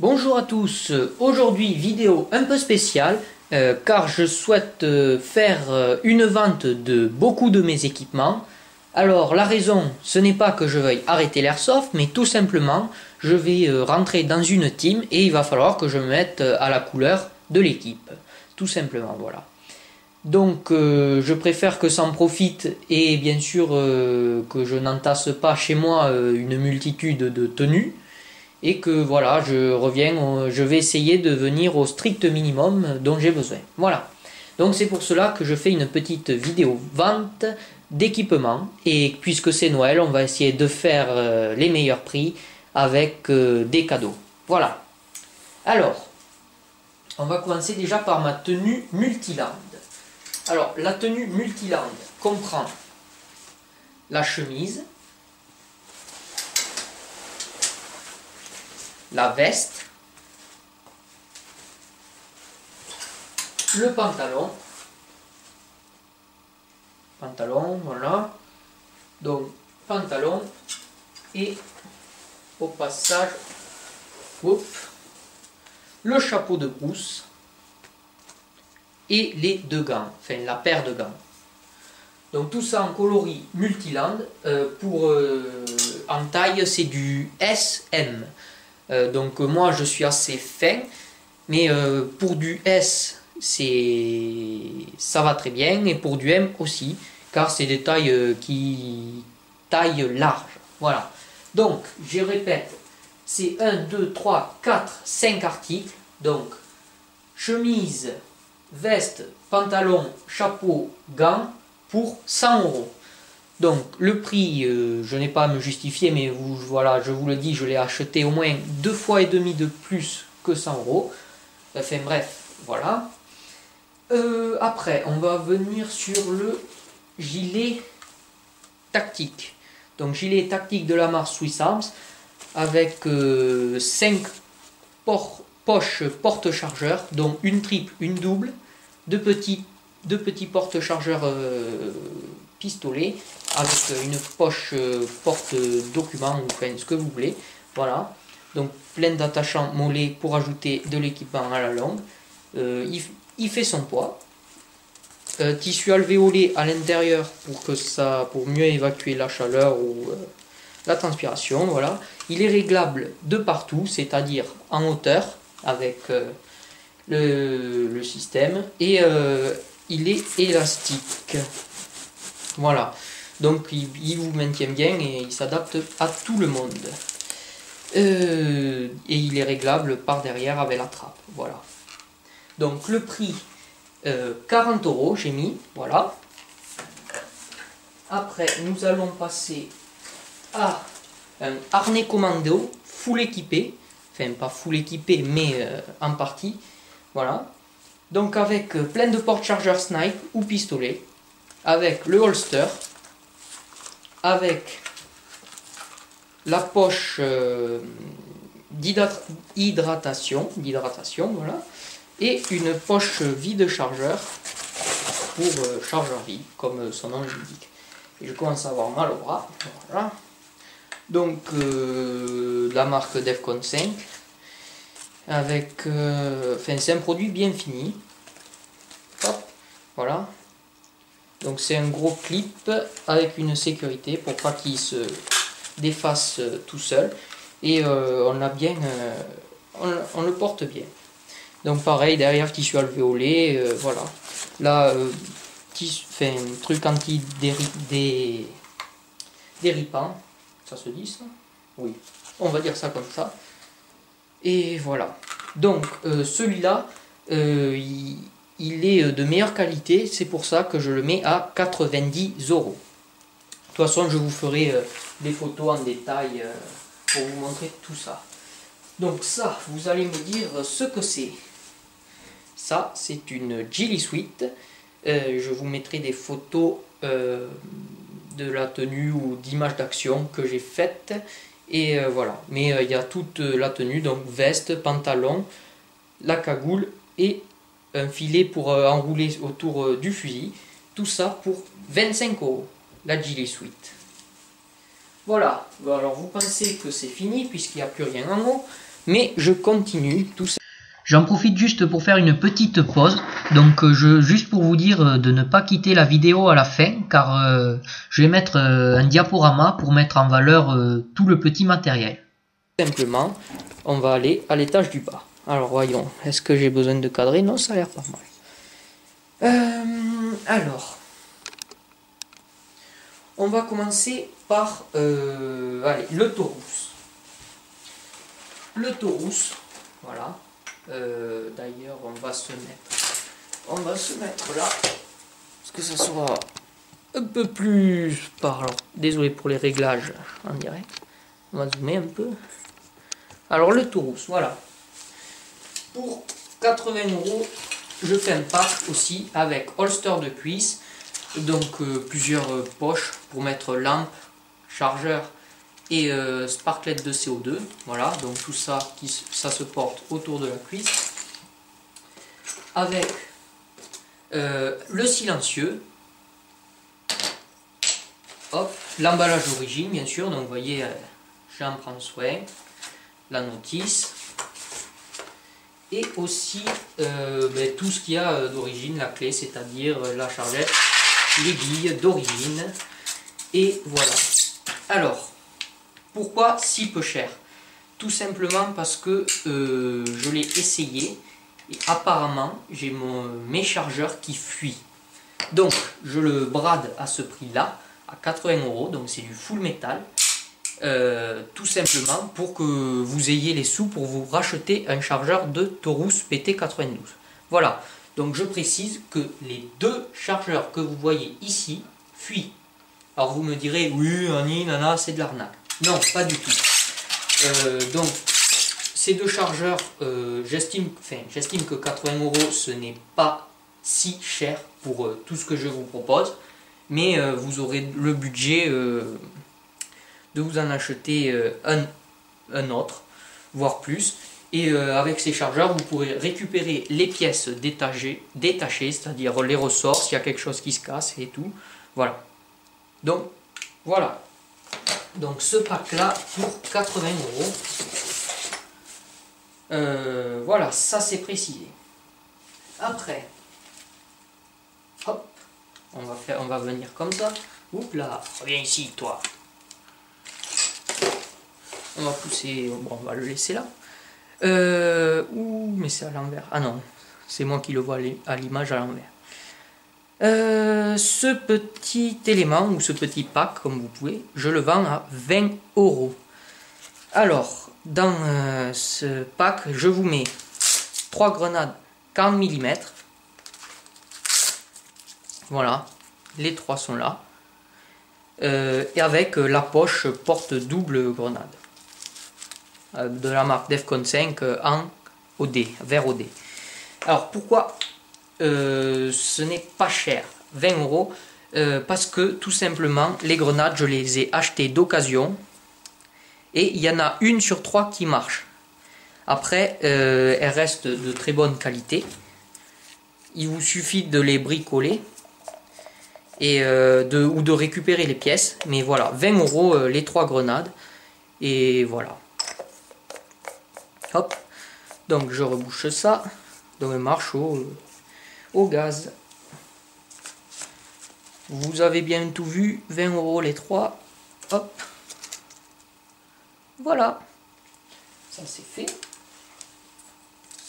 Bonjour à tous, aujourd'hui vidéo un peu spéciale car je souhaite faire une vente de beaucoup de mes équipements. Alors la raison, ce n'est pas que je veuille arrêter l'airsoft, mais tout simplement je vais rentrer dans une team et il va falloir que je me mette à la couleur de l'équipe. Tout simplement, voilà. Donc je préfère que ça en profite et bien sûr que je n'entasse pas chez moi une multitude de tenues. Et que voilà, je vais essayer de venir au strict minimum dont j'ai besoin. Voilà. Donc c'est pour cela que je fais une petite vidéo vente d'équipement. Et puisque c'est Noël, on va essayer de faire les meilleurs prix avec des cadeaux. Voilà. Alors, on va commencer déjà par ma tenue multiland. Alors, la tenue multiland comprend la chemise, la veste, le pantalon, voilà, donc pantalon et au passage, le chapeau de brousse et les deux gants, enfin la paire de gants. Donc tout ça en coloris multiland, en taille c'est du SM. Donc moi je suis assez fin, mais pour du S ça va très bien, et pour du M aussi, car c'est des tailles taille large. Voilà. Donc je répète, c'est 1, 2, 3, 4, 5 articles. Donc chemise, veste, pantalon, chapeau, gants pour 100 €. Donc le prix, je n'ai pas à me justifier, mais voilà, je vous le dis, je l'ai acheté au moins 2 fois et demi de plus que 100 €. Enfin bref, voilà. Après, on va venir sur le gilet tactique. Donc gilet tactique de la marque Swiss Arms avec 5 poches porte-chargeurs, dont une triple, une double, deux petits porte-chargeurs pistolet avec une poche porte-document ou enfin, ce que vous voulez. Voilà. Donc plein d'attachants mollets pour ajouter de l'équipement à la longue. Il fait son poids. Tissu alvéolé à l'intérieur pour mieux évacuer la chaleur ou la transpiration. Voilà. Il est réglable de partout, c'est-à-dire en hauteur avec le système, et il est élastique. Voilà. Donc il vous maintient bien et il s'adapte à tout le monde. Et il est réglable par derrière avec la trappe. Voilà. Donc le prix 40 € j'ai mis. Voilà. Après nous allons passer à un harnais commando full équipé. Enfin pas full équipé mais en partie. Voilà. Donc avec plein de porte-chargeurs snipe ou pistolet. Avec le holster. Avec la poche d'hydratation, voilà, et une poche vide chargeur pour chargeur vide, comme son nom l'indique. Et je commence à avoir mal au bras. Voilà. Donc la marque Defcon 5, avec, enfin c'est un produit bien fini. Hop, voilà. Donc c'est un gros clip avec une sécurité pour pas qu'il se défasse tout seul, et on le porte bien. Donc pareil, derrière tissu alvéolé, voilà. Là, truc anti-déripant, ça se dit ça? Oui, on va dire ça comme ça. Et voilà. Donc celui-là, il est de meilleure qualité, c'est pour ça que je le mets à 90 €. De toute façon, je vous ferai des photos en détail pour vous montrer tout ça. Donc ça, vous allez me dire ce que c'est. Ça, c'est une Ghillie Suite. Je vous mettrai des photos de la tenue ou d'images d'action que j'ai faites. Et voilà. Mais il y a toute la tenue, donc veste, pantalon, la cagoule et un filet pour enrouler autour du fusil. Tout ça pour 25 €, la Ghillie Suite. Voilà, alors vous pensez que c'est fini puisqu'il n'y a plus rien en haut. Mais je continue tout ça. J'en profite juste pour faire une petite pause, donc juste pour vous dire de ne pas quitter la vidéo à la fin, car je vais mettre un diaporama pour mettre en valeur tout le petit matériel. Simplement, on va aller à l'étage du bas. Alors voyons, est-ce que j'ai besoin de cadrer? Non, ça a l'air pas mal. Alors, on va commencer par allez, le Taurus. Le Taurus, voilà. D'ailleurs, on va se mettre là, parce que ça sera un peu plus parlant. Désolé pour les réglages en direct. On va zoomer un peu. Alors le Taurus, voilà. Pour 80 €, je fais un pack aussi avec holster de cuisse, donc plusieurs poches pour mettre lampe, chargeur et sparklet de CO2. Voilà, donc tout ça, ça se porte autour de la cuisse. Avec le silencieux. Hop, l'emballage d'origine, bien sûr. Donc vous voyez, j'en prends soin. La notice. Et aussi tout ce qu'il y a d'origine, la clé, c'est-à-dire la chargette, les billes d'origine. Et voilà. Alors, pourquoi si peu cher? Tout simplement parce que je l'ai essayé et apparemment j'ai mes chargeurs qui fuient. Donc je le brade à ce prix-là, à 80 €, donc c'est du full métal. Tout simplement pour que vous ayez les sous pour vous racheter un chargeur de Taurus PT92. Voilà, donc je précise que les deux chargeurs que vous voyez ici fuient. Alors vous me direz, oui, Annie, nana, c'est de l'arnaque. Non, pas du tout. Donc, ces deux chargeurs, j'estime que 80 € ce n'est pas si cher pour tout ce que je vous propose. Mais vous aurez le budget de vous en acheter un autre, voire plus. Et avec ces chargeurs, vous pourrez récupérer les pièces détachées, c'est-à-dire les ressorts, s'il y a quelque chose qui se casse et tout. Voilà. Donc, voilà. Donc ce pack-là pour 80 €. Voilà, ça c'est précisé. Après, hop, on va venir comme ça. Oups là, reviens ici toi. On va pousser, bon, on va le laisser là. Ouh, mais c'est à l'envers. Ah non, c'est moi qui le vois à l'image à l'envers. Ce petit élément ou ce petit pack, comme vous pouvez, je le vends à 20 €. Alors, dans ce pack, je vous mets 3 grenades 40 mm. Voilà, les 3 sont là. Et avec la poche porte double grenade. De la marque Defcon 5 en OD, vert OD. Alors, pourquoi ce n'est pas cher, 20 €, parce que tout simplement les grenades je les ai achetées d'occasion et il y en a une sur 3 qui marche. Après elles restent de très bonne qualité, il vous suffit de les bricoler et ou de récupérer les pièces, mais voilà, 20 € les 3 grenades et voilà. Hop, donc je rebouche ça, donc elle marche au gaz. Vous avez bien tout vu, 20 € les 3. Hop. Voilà. Ça c'est fait.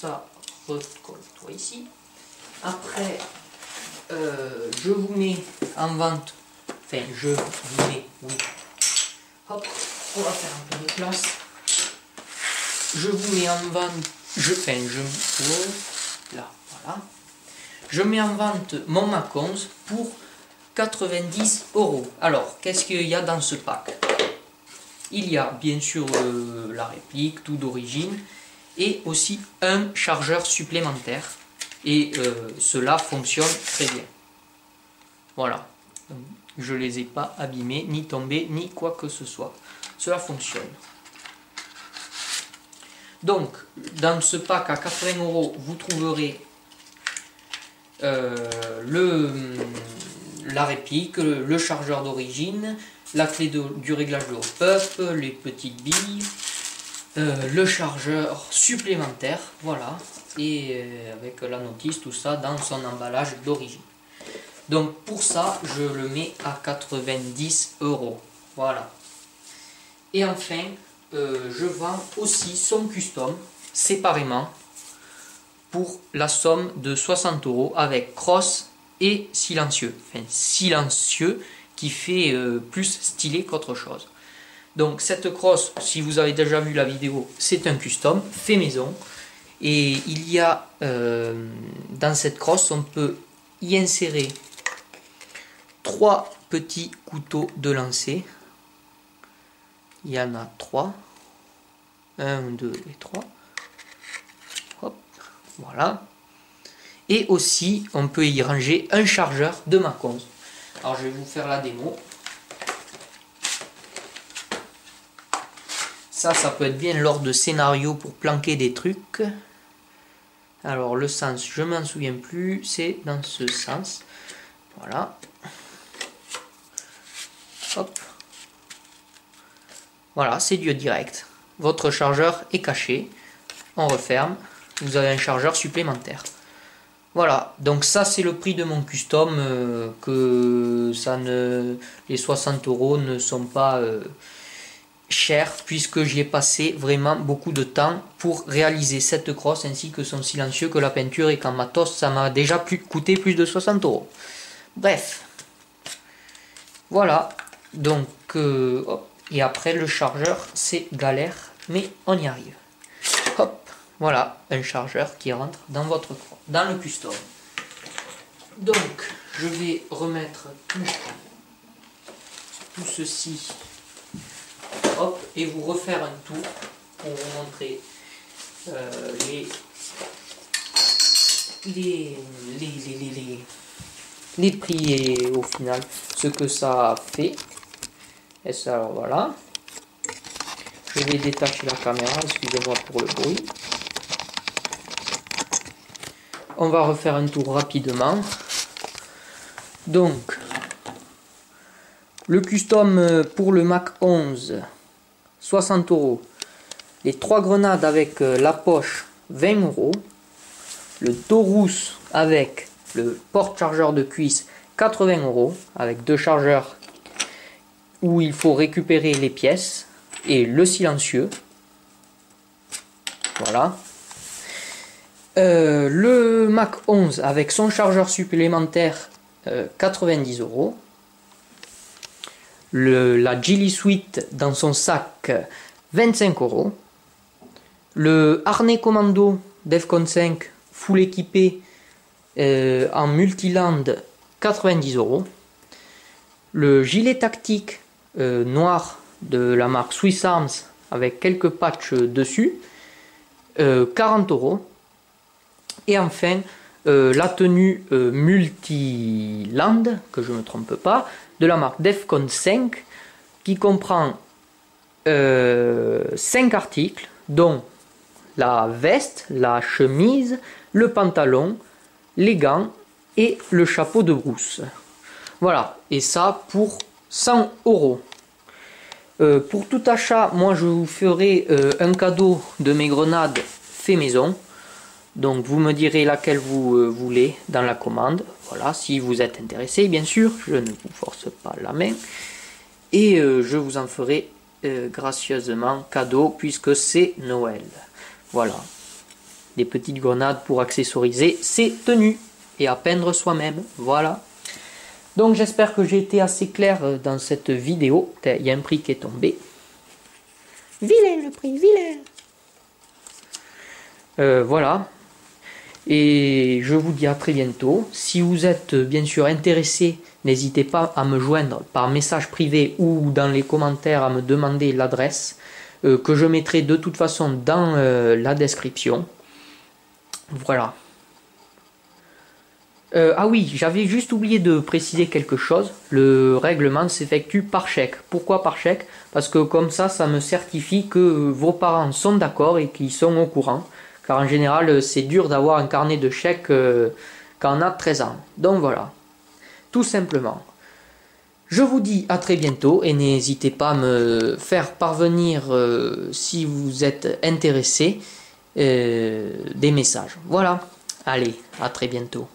Ça recolle-toi ici. Après, je vous mets en vente. Enfin, je vous mets, oui. Hop, on va faire un peu de place. Je vous mets en vente. Là, voilà. Je mets en vente mon Mac 11 pour 90 €. Alors, qu'est-ce qu'il y a dans ce pack? Il y a bien sûr la réplique, tout d'origine, et aussi un chargeur supplémentaire. Et cela fonctionne très bien. Voilà. Je ne les ai pas abîmés, ni tombés, ni quoi que ce soit. Cela fonctionne. Donc, dans ce pack à 80 €, vous trouverez la réplique, le chargeur d'origine, la clé du réglage de hop-up, les petites billes, le chargeur supplémentaire, voilà, et avec la notice, tout ça dans son emballage d'origine. Donc pour ça, je le mets à 90 €. Voilà. Et enfin, je vends aussi son custom séparément pour la somme de 60 € avec crosse et silencieux. Enfin, silencieux qui fait plus stylé qu'autre chose. Donc cette crosse, si vous avez déjà vu la vidéo, c'est un custom fait maison. Et il y a dans cette crosse, on peut y insérer 3 petits couteaux de lancer. Il y en a 3. 1, 2 et 3. Hop, voilà. Et aussi, on peut y ranger un chargeur de Mac 11. Alors je vais vous faire la démo. Ça peut être bien lors de scénarios pour planquer des trucs. Alors le sens, je m'en souviens plus, c'est dans ce sens. Voilà. Hop. Voilà, c'est du direct. Votre chargeur est caché. On referme. Vous avez un chargeur supplémentaire. Voilà, donc ça c'est le prix de mon custom. Les 60 € ne sont pas cher puisque j'y ai passé vraiment beaucoup de temps pour réaliser cette crosse ainsi que son silencieux, que la peinture, et qu'en matos ça m'a déjà coûté plus de 60 €. Bref, voilà, donc hop. Et après le chargeur c'est galère mais on y arrive. Hop, voilà un chargeur qui rentre dans le custom. Donc je vais remettre tout ceci. Hop, et vous refaire un tour pour vous montrer les prix et au final ce que ça fait. Et ça, alors voilà. Je vais détacher la caméra, excusez-moi pour le bruit. On va refaire un tour rapidement. Donc, le custom pour le Mac 11. 60 €. Les 3 grenades avec la poche, 20 €. Le Taurus avec le porte-chargeur de cuisse, 80 €. Avec 2 chargeurs où il faut récupérer les pièces. Et le silencieux. Voilà. Le Mac 11 avec son chargeur supplémentaire, 90 €. La Geely Suite dans son sac, 25 €. Le harnais commando Defcon 5 full équipé en multiland, 90 €. Le gilet tactique noir de la marque Swiss Arms avec quelques patchs dessus, 40 €. Et enfin la tenue multiland, que je ne me trompe pas, de la marque Defcon 5, qui comprend 5 articles, dont la veste, la chemise, le pantalon, les gants et le chapeau de brousse. Voilà, et ça pour 100 €. Pour tout achat, moi je vous ferai un cadeau de mes grenades fait maison. Donc vous me direz laquelle vous voulez dans la commande. Voilà, si vous êtes intéressé, bien sûr, je ne vous force pas la main. Et je vous en ferai gracieusement cadeau puisque c'est Noël. Voilà, des petites grenades pour accessoriser ces tenues et à peindre soi-même. Voilà. Donc j'espère que j'ai été assez clair dans cette vidéo. Il y a un prix qui est tombé. Vilain le prix, vilain. Voilà. Et je vous dis à très bientôt. Si vous êtes bien sûr intéressé, n'hésitez pas à me joindre par message privé ou dans les commentaires à me demander l'adresse que je mettrai de toute façon dans la description. Voilà. Ah oui, j'avais juste oublié de préciser quelque chose. Le règlement s'effectue par chèque. Pourquoi par chèque? Parce que comme ça me certifie que vos parents sont d'accord et qu'ils sont au courant. Car en général, c'est dur d'avoir un carnet de chèques quand on a 13 ans. Donc voilà, tout simplement. Je vous dis à très bientôt et n'hésitez pas à me faire parvenir, si vous êtes intéressé, des messages. Voilà, allez, à très bientôt.